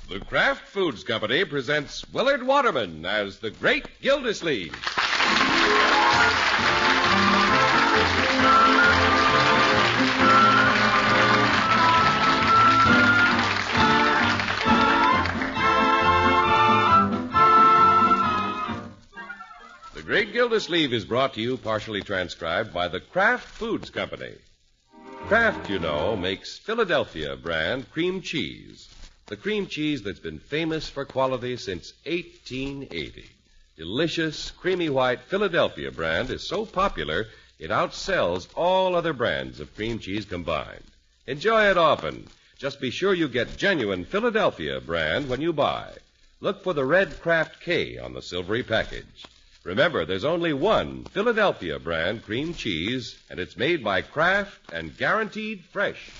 The Kraft Foods Company presents Willard Waterman as the Great Gildersleeve. The Great Gildersleeve is brought to you, partially transcribed, by the Kraft Foods Company. Kraft, you know, makes Philadelphia brand cream cheese. The cream cheese that's been famous for quality since 1880. Delicious, creamy white Philadelphia brand is so popular it outsells all other brands of cream cheese combined. Enjoy it often. Just be sure you get genuine Philadelphia brand when you buy. Look for the red Kraft K on the silvery package. Remember, there's only one Philadelphia brand cream cheese, and it's made by Kraft and guaranteed fresh.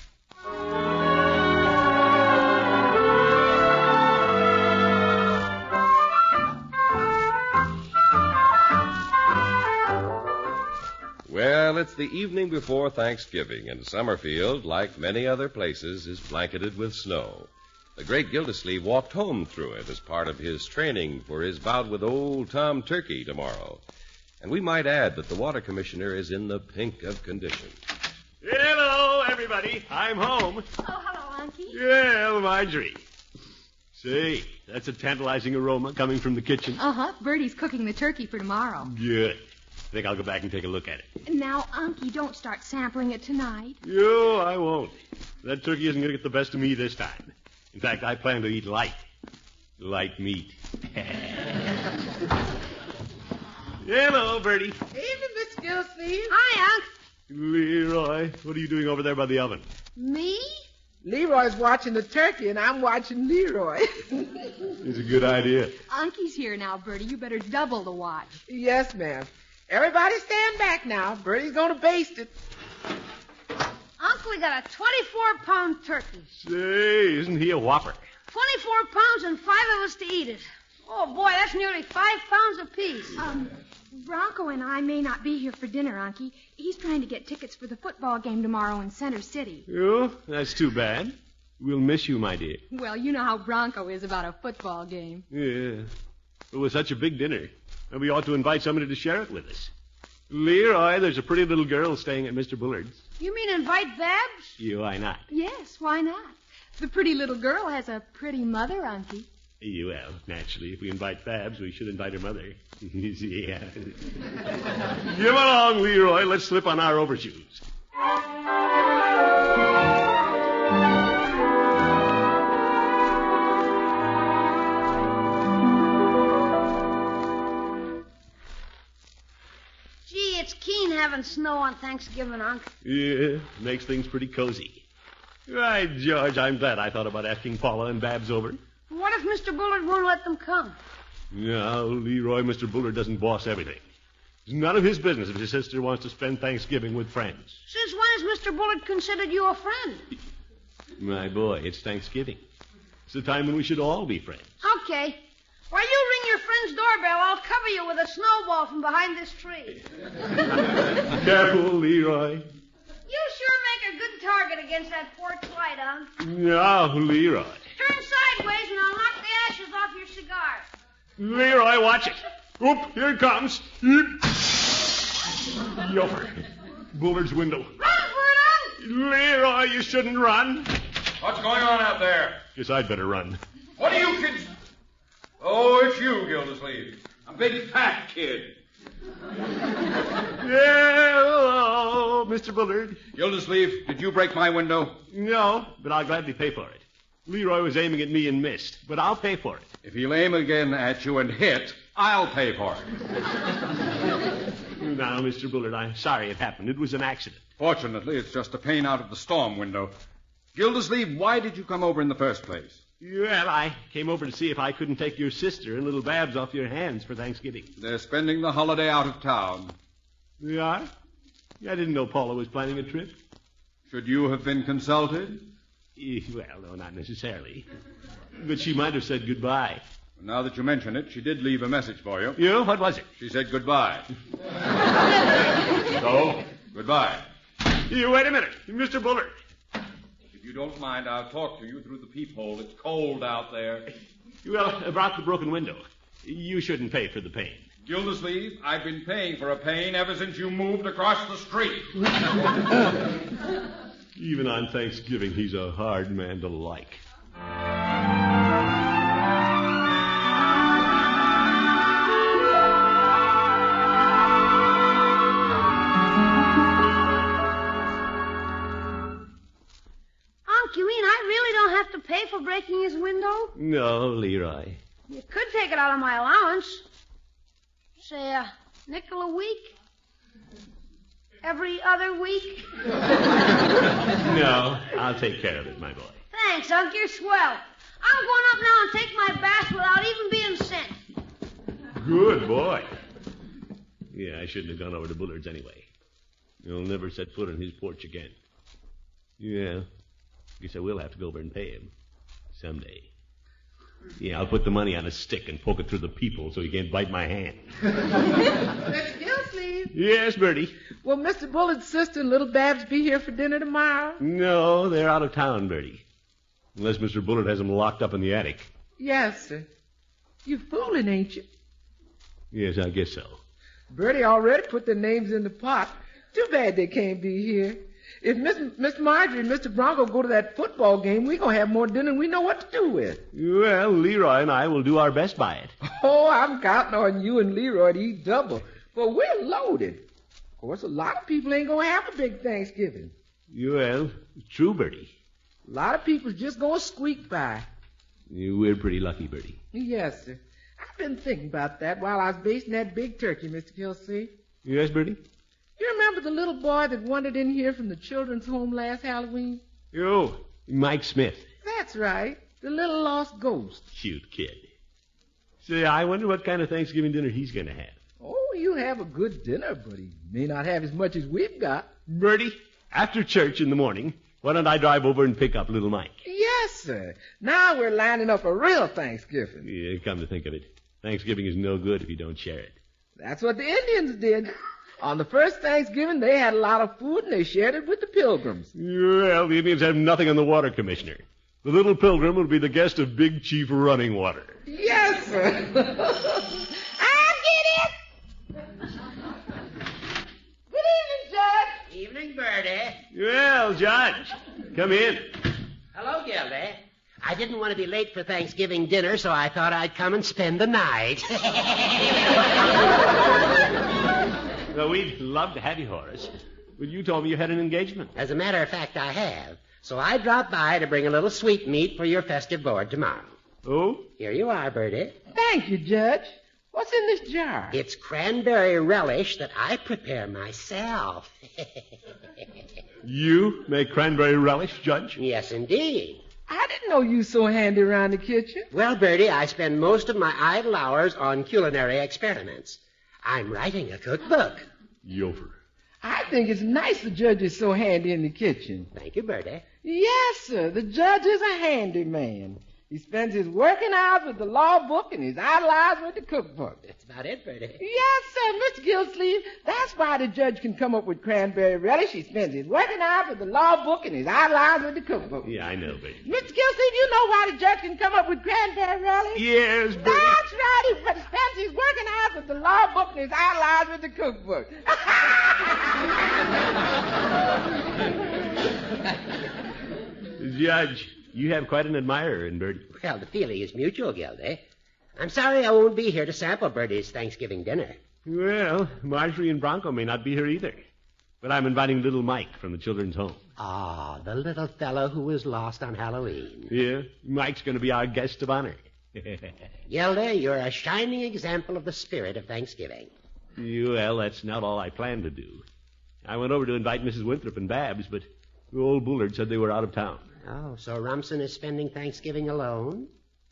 Well, it's the evening before Thanksgiving, and Summerfield, like many other places, is blanketed with snow. The great Gildersleeve walked home through it as part of his training for his bout with old Tom Turkey tomorrow. And we might add that the water commissioner is in the pink of condition. Hello, everybody. I'm home. Oh, hello, Unky. Well, Marjorie. Say, that's a tantalizing aroma coming from the kitchen. Uh-huh. Bertie's cooking the turkey for tomorrow. Good. I think I'll go back and take a look at it. Now, Unky, don't start sampling it tonight. No, I won't. That turkey isn't going to get the best of me this time. In fact, I plan to eat light. Light meat. Hello, Bertie. Evening, Miss Gildersleeve. Hi, Unc. Leroy, what are you doing over there by the oven? Me? Leroy's watching the turkey, and I'm watching Leroy. It's a good idea. Unky's here now, Bertie. You better double the watch. Yes, ma'am. Everybody stand back now. Bertie's going to baste it. Uncle, we got a 24-pound turkey. Say, isn't he a whopper? 24 pounds and 5 of us to eat it. Oh, boy, that's nearly 5 pounds apiece. Bronco and I may not be here for dinner, Unky. He's trying to get tickets for the football game tomorrow in Center City. Oh, that's too bad. We'll miss you, my dear. Well, you know how Bronco is about a football game. Yeah. It was such a big dinner. And we ought to invite somebody to share it with us. Leroy, there's a pretty little girl staying at Mr. Bullard's. You mean invite Babs? Why not? Yes, why not? The pretty little girl has a pretty mother, Unky. Well, naturally, if we invite Babs, we should invite her mother. Yeah. Come along, Leroy. Let's slip on our overshoes. Gee, it's keen having snow on Thanksgiving, Unc. Yeah, makes things pretty cozy. Right, George, I'm glad I thought about asking Paula and Babs over. What if Mr. Bullard won't let them come? No, Leroy, Mr. Bullard doesn't boss everything. It's none of his business if his sister wants to spend Thanksgiving with friends. Since when has Mr. Bullard considered you a friend? My boy, it's Thanksgiving. It's the time when we should all be friends. Okay. While you ring your friend's doorbell, I'll cover you with a snowball from behind this tree. Careful, Leroy. You sure make a good target against that porch light, Unc. No, Leroy. Turn sideways and I'll knock the ashes off your cigar. Leroy, watch it. Oop, here it comes. Yopper. Bullard's window. Run for it, Unc! Leroy, you shouldn't run. What's going on out there? Guess I'd better run. What are you kids... Oh, it's you, Gildersleeve. A big fat kid. Hello, Mr. Bullard. Gildersleeve, did you break my window? No, but I'll gladly pay for it. Leroy was aiming at me and missed, but I'll pay for it. If he'll aim again at you and hit, I'll pay for it. Now, Mr. Bullard, I'm sorry it happened. It was an accident. Fortunately, it's just a pane out of the storm window. Gildersleeve, why did you come over in the first place? Well, I came over to see if I couldn't take your sister and little Babs off your hands for Thanksgiving. They're spending the holiday out of town. You are? I didn't know Paula was planning a trip. Should you have been consulted? Well, no, not necessarily. But she might have said goodbye. Now that you mention it, she did leave a message for you. You know, what was it? She said goodbye. So, goodbye. You wait a minute. Mr. Bullard. you don't mind, I'll talk to you through the peephole. It's cold out there. Well, about the broken window. You shouldn't pay for the pain. Gildersleeve, I've been paying for a pane ever since you moved across the street. Even on Thanksgiving, he's a hard man to like. You mean I really don't have to pay for breaking his window? No, Leroy. You could take it out of my allowance. Say, a nickel a week? Every other week? No, I'll take care of it, my boy. Thanks, Unc. You're swell. I'm going up now and take my bath without even being sent. Good boy. Yeah, I shouldn't have gone over to Bullard's anyway. You'll never set foot on his porch again. Yeah. Guess I will have to go over and pay him. Someday. Yeah, I'll put the money on a stick and poke it through the peephole so he can't bite my hand. Mr. Gilsleeve. Yes, Bertie. Will Mr. Bullard's sister and little Babs be here for dinner tomorrow? No, they're out of town, Bertie. Unless Mr. Bullard has them locked up in the attic. Yes, sir. You fooling, ain't you? Yes, I guess so. Bertie already put their names in the pot. Too bad they can't be here. If Miss Marjorie and Mr. Bronco go to that football game, we're going to have more dinner than we know what to do with. Well, Leroy and I will do our best by it. Oh, I'm counting on you and Leroy to eat double. But we're loaded. Of course, a lot of people ain't going to have a big Thanksgiving. Well, true, Bertie. A lot of people's just going to squeak by. We're pretty lucky, Bertie. Yes, sir. I've been thinking about that while I was basting that big turkey, Mr. Kelsey. Yes, Bertie? You remember the little boy that wandered in here from the children's home last Halloween? Oh, Mike Smith. That's right. The little lost ghost. Cute kid. Say, I wonder what kind of Thanksgiving dinner he's going to have. Oh, you have a good dinner, but he may not have as much as we've got. Bertie, after church in the morning, why don't I drive over and pick up little Mike? Yes, sir. Now we're lining up a real Thanksgiving. Yeah, come to think of it, Thanksgiving is no good if you don't share it. That's what the Indians did. On the first Thanksgiving, they had a lot of food, and they shared it with the Pilgrims. Well, the Indians have nothing on the water, Commissioner. The little Pilgrim will be the guest of Big Chief Running Water. Yes, sir. I'll get it. Good evening, Judge. Evening, Bertie. Well, Judge, come in. Hello, Gildy. I didn't want to be late for Thanksgiving dinner, so I thought I'd come and spend the night. Well, we'd love to have you, Horace. But you told me you had an engagement. As a matter of fact, I have. So I dropped by to bring a little sweetmeat for your festive board tomorrow. Oh? Here you are, Bertie. Thank you, Judge. What's in this jar? It's cranberry relish that I prepare myself. You make cranberry relish, Judge? Yes, indeed. I didn't know you so handy around the kitchen. Well, Bertie, I spend most of my idle hours on culinary experiments. I'm writing a cookbook. Yofer. I think it's nice the judge is so handy in the kitchen. Thank you, Bertie. Yes, sir. The judge is a handy man. He spends his working hours with the law book and his idle hours with the cookbook. That's about it, Bertie. Yes, sir, Mr. Gilsleeve. That's why the judge can come up with cranberry relish. He spends his working hours with the law book and his idle hours with the cookbook. Yeah, I know, Bertie. Mr. Gilsleeve, you know why the judge can come up with cranberry relish? Yes, Bertie. That's right. He spends his working hours with the law book and his idle hours with the cookbook. Judge, you have quite an admirer in Bertie. Well, the feeling is mutual, Gildy. I'm sorry I won't be here to sample Bertie's Thanksgiving dinner. Well, Marjorie and Bronco may not be here either. But I'm inviting little Mike from the children's home. Ah, the little fellow who was lost on Halloween. Yeah, Mike's going to be our guest of honor. Gildy, you're a shining example of the spirit of Thanksgiving. Well, that's not all I planned to do. I went over to invite Mrs. Winthrop and Babs, but old Bullard said they were out of town. Oh, so Rumson is spending Thanksgiving alone?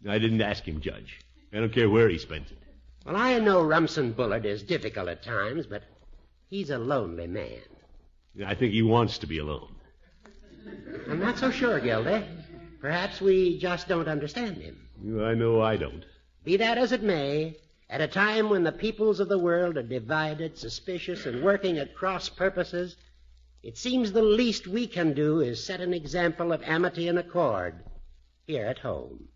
I didn't ask him, Judge. I don't care where he spends it. Well, I know Rumson Bullard is difficult at times, but he's a lonely man. I think he wants to be alone. I'm not so sure, Gildy. Perhaps we just don't understand him. I know I don't. Be that as it may, at a time when the peoples of the world are divided, suspicious, and working at cross purposes, It seems the least we can do is set an example of amity and accord here at home.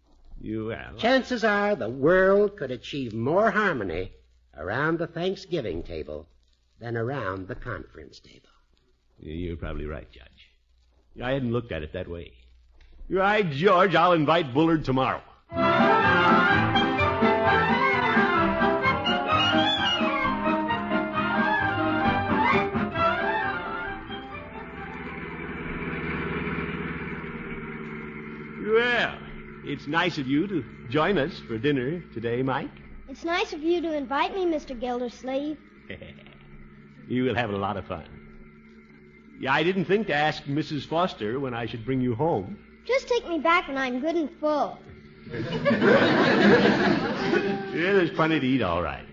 Chances are the world could achieve more harmony around the Thanksgiving table than around the conference table. You're probably right, Judge. I hadn't looked at it that way. You're right, George. I'll invite Bullard tomorrow. Well, it's nice of you to join us for dinner today, Mike. It's nice of you to invite me, Mr. Gildersleeve. You will have a lot of fun. Yeah, I didn't think to ask Mrs. Foster when I should bring you home. Just take me back when I'm good and full. Yeah, there's plenty to eat, all right.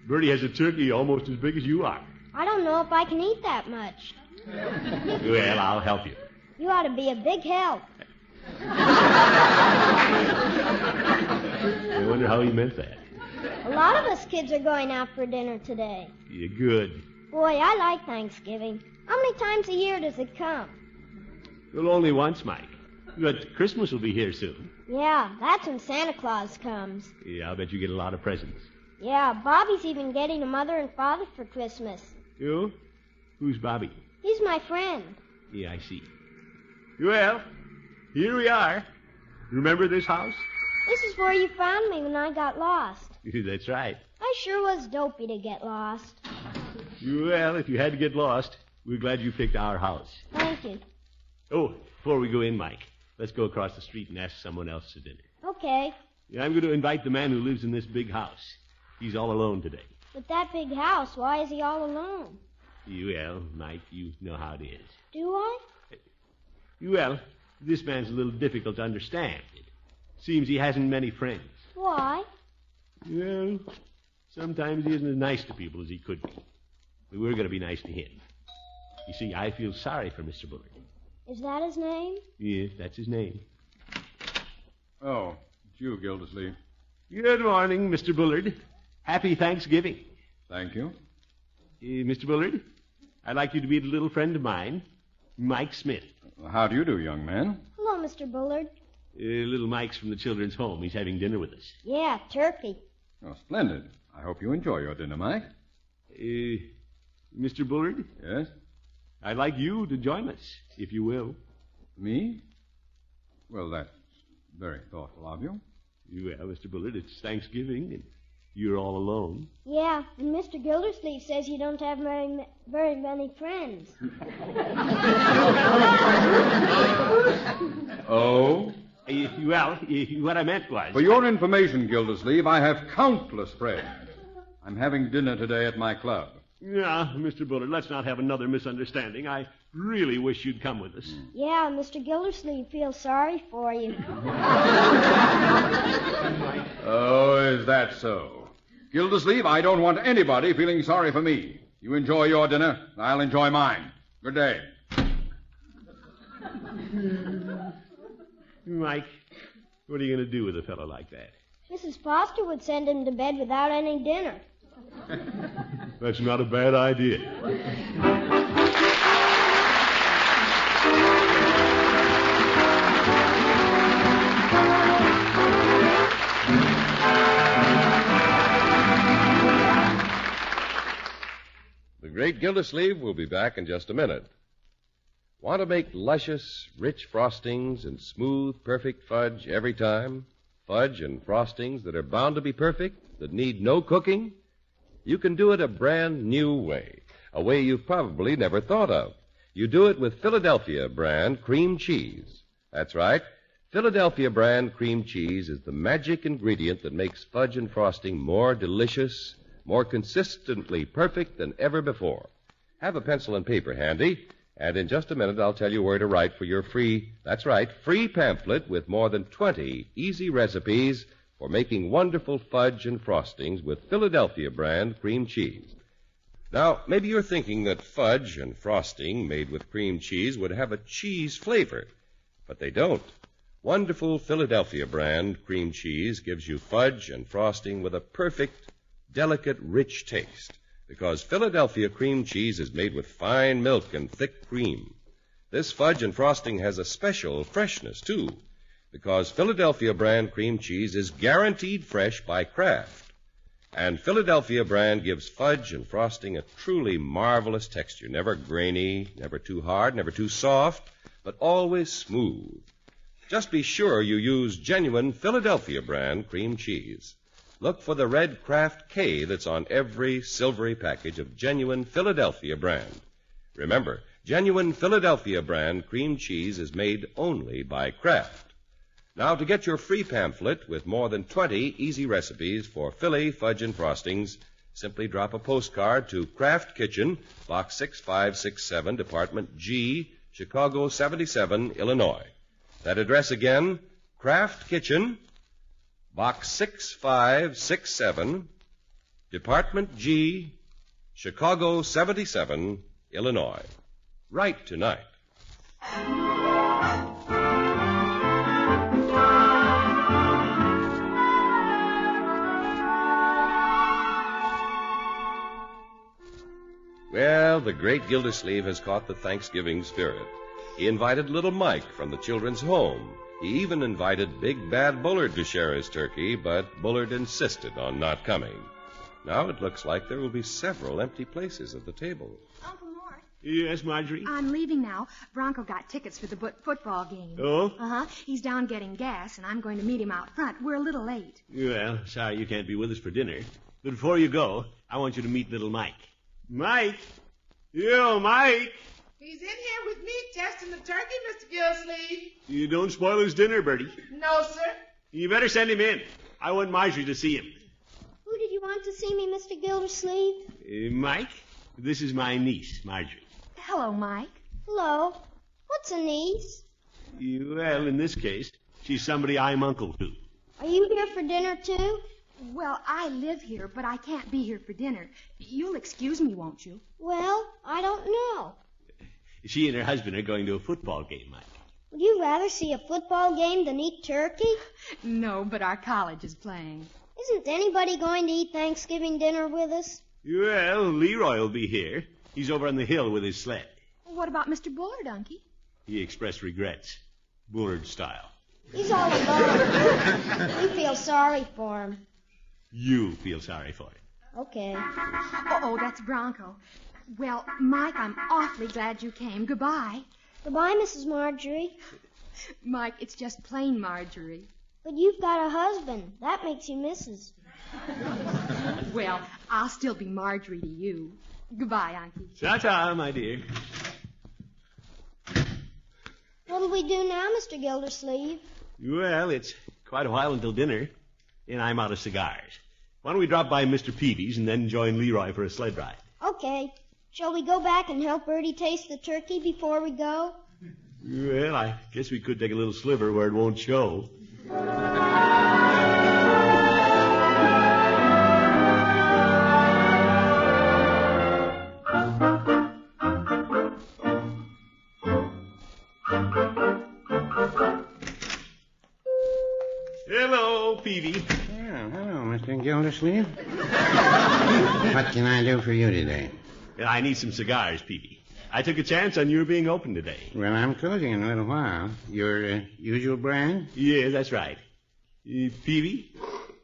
Bertie has a turkey almost as big as you are. I don't know if I can eat that much. Well, I'll help you. You ought to be a big help. I wonder how he meant that. A lot of us kids are going out for dinner today. You're good. Boy, I like Thanksgiving. How many times a year does it come? Well, only once, Mike. But Christmas will be here soon. Yeah, that's when Santa Claus comes. Yeah, I'll bet you get a lot of presents. Yeah, Bobby's even getting a mother and father for Christmas. You? Who's Bobby? He's my friend. Yeah, I see. Well, here we are. Remember this house? This is where you found me when I got lost. That's right. I sure was dopey to get lost. Well, if you had to get lost, we're glad you picked our house. Thank you. Oh, before we go in, Mike, let's go across the street and ask someone else to dinner. Okay. Yeah, I'm going to invite the man who lives in this big house. He's all alone today. With that big house, why is he all alone? Well, Mike, you know how it is. Do I? Well, this man's a little difficult to understand. It seems he hasn't many friends. Why? Well, sometimes he isn't as nice to people as he could be. But we're going to be nice to him. You see, I feel sorry for Mr. Bullard. Is that his name? Yes, that's his name. Oh, it's you, Gildersleeve. Good morning, Mr. Bullard. Happy Thanksgiving. Thank you. Mr. Bullard, I'd like you to meet a little friend of mine, Mike Smith. How do you do, young man? Hello, Mr. Bullard. Little Mike's from the children's home. He's having dinner with us. Yeah, turkey. Oh, splendid. I hope you enjoy your dinner, Mike. Mr. Bullard? Yes? I'd like you to join us, if you will. Me? Well, that's very thoughtful of you. Well, Mr. Bullard, it's Thanksgiving, and you're all alone. Yeah, and Mr. Gildersleeve says you don't have very many friends. Oh? What I meant was... For your information, Gildersleeve, I have countless friends. I'm having dinner today at my club. Yeah, Mr. Bullard, let's not have another misunderstanding. I really wish you'd come with us. Yeah, Mr. Gildersleeve feels sorry for you. Oh, is that so? Gildersleeve, I don't want anybody feeling sorry for me. You enjoy your dinner, I'll enjoy mine. Good day. Mike, what are you going to do with a fellow like that? Mrs. Foster would send him to bed without any dinner. That's not a bad idea. The great Gildersleeve will be back in just a minute. Want to make luscious, rich frostings and smooth, perfect fudge every time? Fudge and frostings that are bound to be perfect, that need no cooking? You can do it a brand new way, a way you've probably never thought of. You do it with Philadelphia brand cream cheese. That's right. Philadelphia brand cream cheese is the magic ingredient that makes fudge and frosting more delicious, more consistently perfect than ever before. Have a pencil and paper handy, and in just a minute I'll tell you where to write for your free pamphlet with more than 20 easy recipes for making wonderful fudge and frostings with Philadelphia brand cream cheese. Now, maybe you're thinking that fudge and frosting made with cream cheese would have a cheese flavor, but they don't. Wonderful Philadelphia brand cream cheese gives you fudge and frosting with a perfect, delicate, rich taste, because Philadelphia cream cheese is made with fine milk and thick cream. This fudge and frosting has a special freshness, too, because Philadelphia brand cream cheese is guaranteed fresh by Kraft. And Philadelphia brand gives fudge and frosting a truly marvelous texture, never grainy, never too hard, never too soft, but always smooth. Just be sure you use genuine Philadelphia brand cream cheese. Look for the red Kraft K that's on every silvery package of genuine Philadelphia brand. Remember, genuine Philadelphia brand cream cheese is made only by Kraft. Now, to get your free pamphlet with more than 20 easy recipes for Philly fudge and frostings, simply drop a postcard to Kraft Kitchen, Box 6567, Department G, Chicago 77, Illinois. That address again, Kraft Kitchen, Box 6567, Department G, Chicago 77, Illinois. Write tonight. Well, the great Gildersleeve has caught the Thanksgiving spirit. He invited little Mike from the children's home. He even invited Big Bad Bullard to share his turkey, but Bullard insisted on not coming. Now it looks like there will be several empty places at the table. Uncle Mort. Yes, Marjorie? I'm leaving now. Bronco got tickets for the football game. Oh? Uh-huh. He's down getting gas, and I'm going to meet him out front. We're a little late. Well, sorry you can't be with us for dinner. But before you go, I want you to meet little Mike. Mike? Yo, Mike! He's in here with me testing the turkey, Mr. Gildersleeve. You don't spoil his dinner, Bertie. No, sir. You better send him in. I want Marjorie to see him. Who did you want to see me, Mr. Gildersleeve? Mike, this is my niece, Marjorie. Hello, Mike. Hello. What's a niece? Well, in this case, she's somebody I'm uncle to. Are you here for dinner, too? Well, I live here, but I can't be here for dinner. You'll excuse me, won't you? Well, I don't know. She and her husband are going to a football game, Mike. Would you rather see a football game than eat turkey? No, but our college is playing. Isn't anybody going to eat Thanksgiving dinner with us? Well, Leroy will be here. He's over on the hill with his sled. What about Mr. Bullard, Unky? He expressed regrets. Bullard style. He's all alone. We feel sorry for him. You feel sorry for him. Okay. Oh, that's Bronco. Well, Mike, I'm awfully glad you came. Goodbye. Goodbye, Mrs. Marjorie. Mike, it's just plain Marjorie. But you've got a husband. That makes you Mrs. Well, I'll still be Marjorie to you. Goodbye, Unky. Ta-ta, my dear. What'll we do now, Mr. Gildersleeve? Well, it's quite a while until dinner, and I'm out of cigars. Why don't we drop by Mr. Peavy's and then join Leroy for a sled ride? Okay. Shall we go back and help Bertie taste the turkey before we go? Well, I guess we could take a little sliver where it won't show. Hello, Peavy. Yeah, hello, Mr. Gildersleeve. What can I do for you today? I need some cigars, Peavy. I took a chance on your being open today. Well, I'm closing in a little while. Your usual brand? Yeah, that's right. Peavy,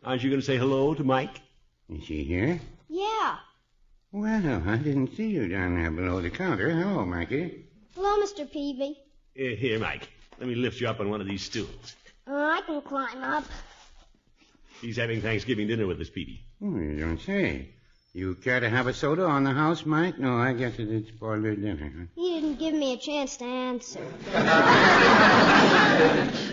aren't you going to say hello to Mike? Is he here? Yeah. Well, I didn't see you down there below the counter. Hello, Mikey. Hello, Mr. Peavy. Here, Mike. Let me lift you up on one of these stools. I can climb up. He's having Thanksgiving dinner with us, Peavy. Oh, you don't say. You care to have a soda on the house, Mike? No, I guess it'd spoil your dinner. Huh? He didn't give me a chance to answer.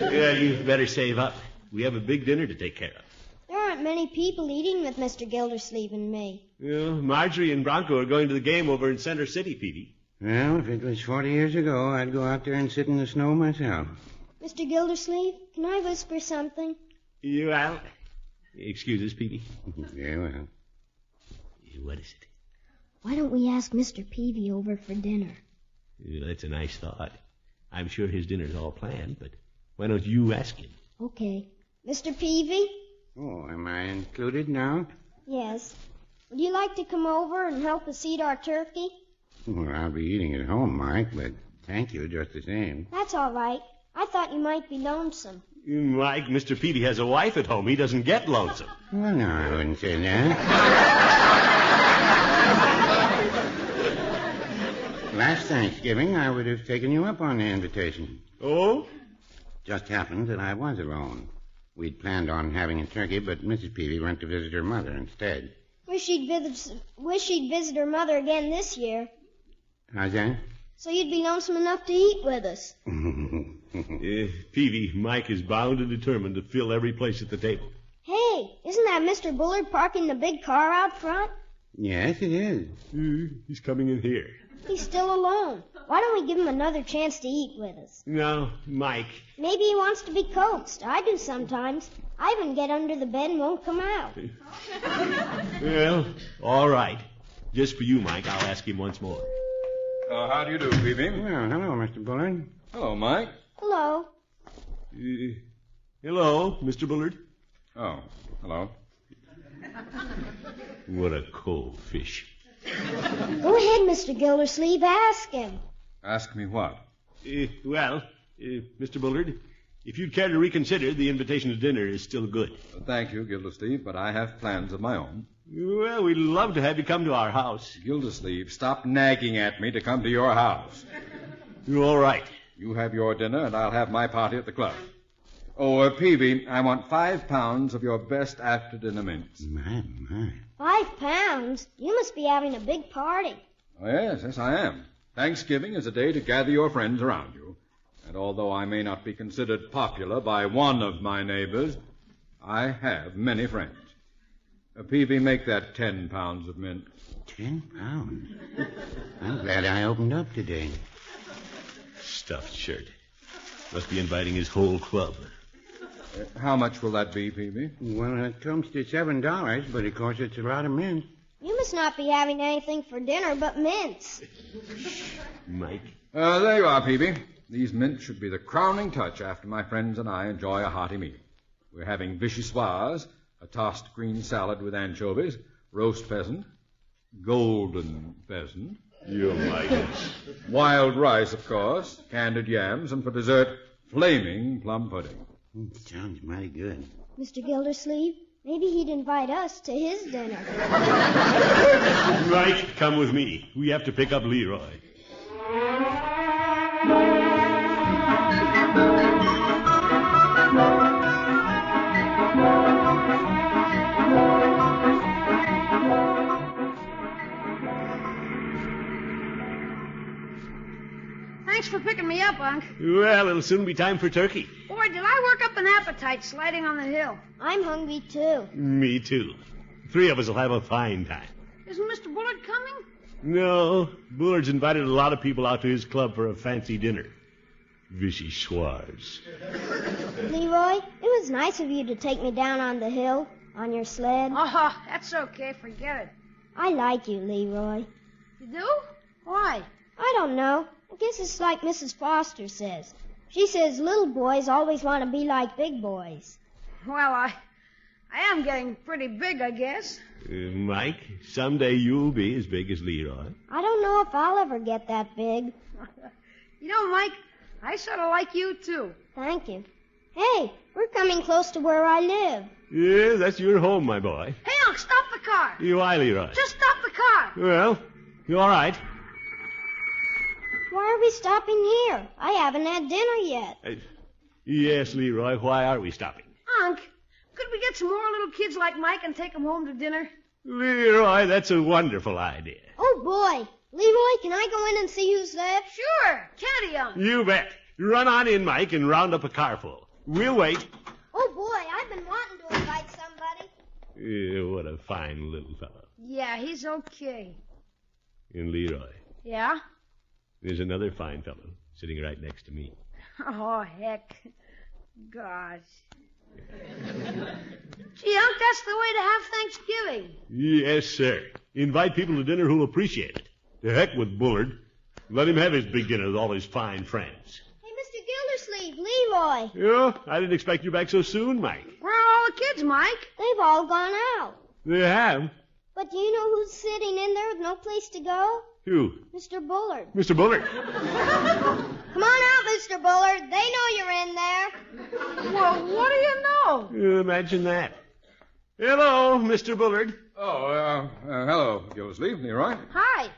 Yeah, you better save up. We have a big dinner to take care of. There aren't many people eating with Mr. Gildersleeve and me. Well, Marjorie and Bronco are going to the game over in Center City, Peavy. Well, if it was 40 years ago, I'd go out there and sit in the snow myself. Mr. Gildersleeve, can I whisper something? Well, excuse us, Peavy. Yeah, well. What is it? Why don't we ask Mr. Peavy over for dinner? That's a nice thought. I'm sure his dinner's all planned, but why don't you ask him? Okay. Mr. Peavy? Oh, am I included now? Yes. Would you like to come over and help us eat our turkey? Well, I'll be eating at home, Mike, but thank you just the same. That's all right. I thought you might be lonesome. Mike, Mr. Peavy has a wife at home. He doesn't get lonesome. Well, no, I wouldn't say that. Last Thanksgiving, I would have taken you up on the invitation. Oh? Just happened that I was alone. We'd planned on having a turkey, but Mrs. Peavy went to visit her mother instead. Wish she'd visit her mother again this year. How's that? So you'd be lonesome enough to eat with us. Peavy, Mike is bound and determined to fill every place at the table. Hey, isn't that Mr. Bullard parking the big car out front? Yes, it is. He's coming in here. He's still alone. Why don't we give him another chance to eat with us? No, Mike. Maybe he wants to be coaxed. I do sometimes. I even get under the bed and won't come out. Well, all right. Just for you, Mike, I'll ask him once more. How do you do, Peavy? Well, hello, Mr. Bullard. Hello, Mike. Hello. Hello, Mr. Bullard. Oh, hello. What a cold fish. Go ahead, Mr. Gildersleeve. Ask him. Ask me what? Mr. Bullard, if you'd care to reconsider, the invitation to dinner is still good. Thank you, Gildersleeve, but I have plans of my own. Well, we'd love to have you come to our house. Gildersleeve, stop nagging at me to come to your house. All right. You have your dinner, and I'll have my party at the club. Oh, Peavy, I want 5 pounds of your best after-dinner mints. My. 5 pounds? You must be having a big party. Oh, yes, I am. Thanksgiving is a day to gather your friends around you. And although I may not be considered popular by one of my neighbors, I have many friends. Peavy, make that 10 pounds of mint. 10 pounds? I'm glad I opened up today. Stuffed shirt. Must be inviting his whole club. How much will that be, Peavy? Well, it comes to $7, but of course it's a lot of mint. You must not be having anything for dinner but mints. Mike? There you are, Peavy. These mints should be the crowning touch after my friends and I enjoy a hearty meal. We're having vichyssoise, a tossed green salad with anchovies, roast pheasant, golden pheasant. You Mike. Wild rice, of course, candied yams, and for dessert, flaming plum pudding. Sounds mighty good. Mr. Gildersleeve, maybe he'd invite us to his dinner. Mike, come with me. We have to pick up Leroy. Thanks for picking me up, Unc. Well, it'll soon be time for turkey. Boy, did I work up an appetite sliding on the hill. I'm hungry, too. Me too. 3 of us will have a fine time. Isn't Mr. Bullard coming? No, Bullard's invited a lot of people out to his club for a fancy dinner. Vichyssoise. Leroy, it was nice of you to take me down on the hill, on your sled. Oh, that's okay. Forget it. I like you, Leroy. You do? Why? I don't know. I guess it's like Mrs. Foster says. She says little boys always want to be like big boys. Well, I am getting pretty big, I guess. Mike, someday you'll be as big as Leroy. I don't know if I'll ever get that big. You know, Mike, I sort of like you, too. Thank you. Hey, we're coming close to where I live. Yeah, that's your home, my boy. Hey, Unc, stop the car. Why, Leroy? Just stop the car. Well, you all right? Why are we stopping here? I haven't had dinner yet. Yes, Leroy, why are we stopping? Unc, could we get some more little kids like Mike and take them home to dinner? Leroy, that's a wonderful idea. Oh, boy. Leroy, can I go in and see who's there? Sure. Can't he, Unc? You bet. Run on in, Mike, and round up a carful. We'll wait. Oh, boy, I've been wanting to invite somebody. What a fine little fellow. Yeah, he's okay. And Leroy, Yeah? there's another fine fellow sitting right next to me. Oh, heck. Gosh. Gee, Unc, that's the way to have Thanksgiving. Yes, sir. Invite people to dinner who'll appreciate it. To heck with Bullard. Let him have his big dinner with all his fine friends. Hey, Mr. Gildersleeve, Leroy. Yeah, I didn't expect you back so soon, Mike. Where are all the kids, Mike? They've all gone out. They have? But But do you know who's sitting in there with no place to go? Who? Mr. Bullard. Mr. Bullard. Come on out, Mr. Bullard. They know you're in there. Well, what do you know? Imagine that. Hello, Mr. Bullard. Oh, hello, Gildersleeve. You all right? Hi.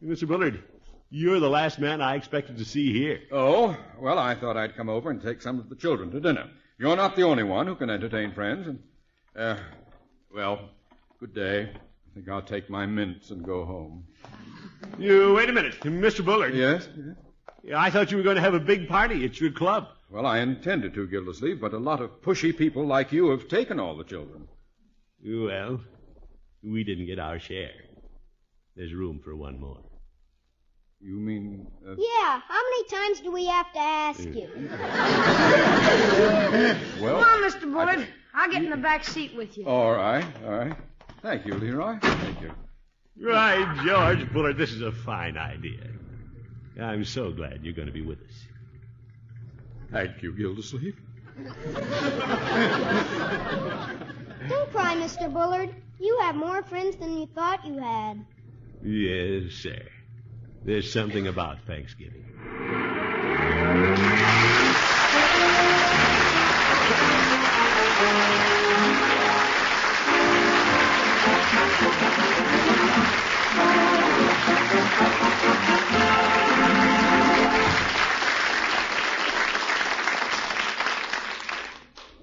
Mr. Bullard, you're the last man I expected to see here. Oh, well, I thought I'd come over and take some of the children to dinner. You're not the only one who can entertain friends. And, well, good day. I think I'll take my mints and go home. You wait a minute, Mr. Bullard. Yes? I thought you were going to have a big party at your club. Well, I intended to, Gildersleeve, but a lot of pushy people like you have taken all the children. Well, we didn't get our share. There's room for one more. You mean... Yeah, how many times do we have to ask you? Well... Come on, Mr. Bullard. I'll get in the back seat with you. All right. Thank you, Leroy. Thank you. Right, George Bullard, this is a fine idea. I'm so glad you're going to be with us. Thank you, Gildersleeve. Don't cry, Mr. Bullard. You have more friends than you thought you had. Yes, sir. There's something about Thanksgiving.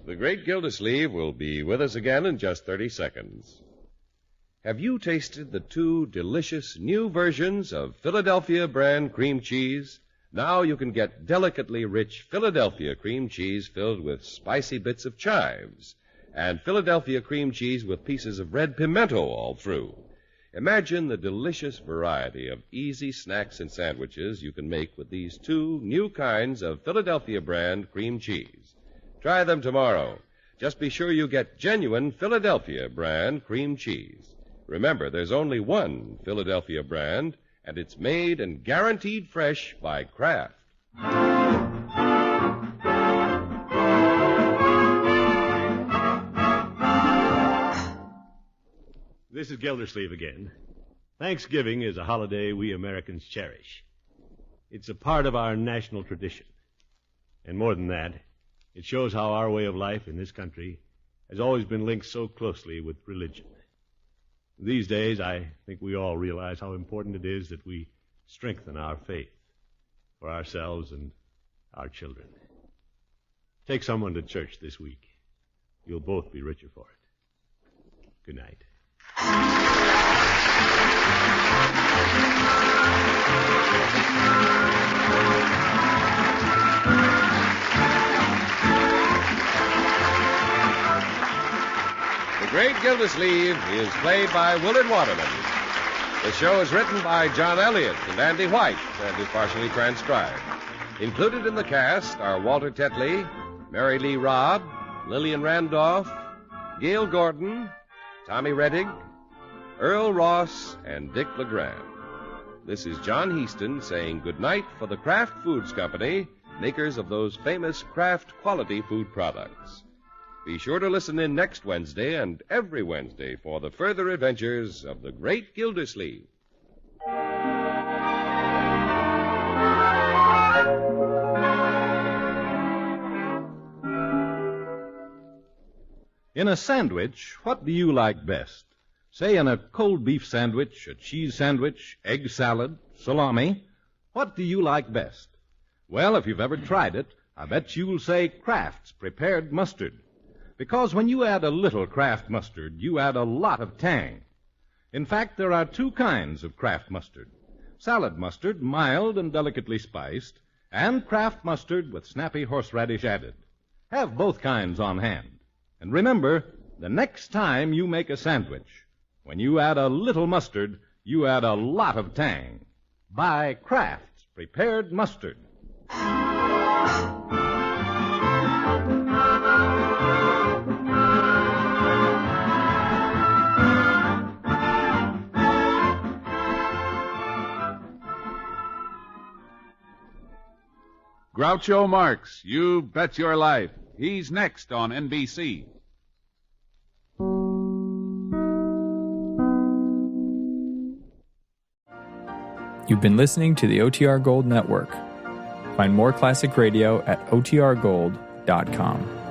The Great Gildersleeve will be with us again in just 30 seconds. Have you tasted the two delicious new versions of Philadelphia brand cream cheese? Now you can get delicately rich Philadelphia cream cheese filled with spicy bits of chives, and Philadelphia cream cheese with pieces of red pimento all through. Imagine the delicious variety of easy snacks and sandwiches you can make with these two new kinds of Philadelphia brand cream cheese. Try them tomorrow. Just be sure you get genuine Philadelphia brand cream cheese. Remember, there's only one Philadelphia brand, and it's made and guaranteed fresh by Kraft. This is Gildersleeve again. Thanksgiving is a holiday we Americans cherish. It's a part of our national tradition. And more than that, it shows how our way of life in this country has always been linked so closely with religion. These days, I think we all realize how important it is that we strengthen our faith for ourselves and our children. Take someone to church this week. You'll both be richer for it. Good night. The Great Gildersleeve is played by Willard Waterman. The show is written by John Elliott and Andy White and is partially transcribed. Included in the cast are Walter Tetley, Mary Lee Robb, Lillian Randolph, Gail Gordon, Tommy Reddig, Earl Ross, and Dick LeGrand. This is John Heaston saying goodnight for the Kraft Foods Company, makers of those famous Kraft quality food products. Be sure to listen in next Wednesday and every Wednesday for the further adventures of the Great Gildersleeve. In a sandwich, what do you like best? Say in a cold beef sandwich, a cheese sandwich, egg salad, salami. What do you like best? Well, if you've ever tried it, I bet you'll say Kraft's prepared mustard. Because when you add a little Kraft mustard, you add a lot of tang. In fact, there are two kinds of Kraft mustard. Salad mustard, mild and delicately spiced, and Kraft mustard with snappy horseradish added. Have both kinds on hand. And remember, the next time you make a sandwich, when you add a little mustard, you add a lot of tang. Buy Kraft's prepared mustard. Groucho Marx, You Bet Your Life. He's next on NBC. You've been listening to the OTR Gold Network. Find more classic radio at otrgold.com.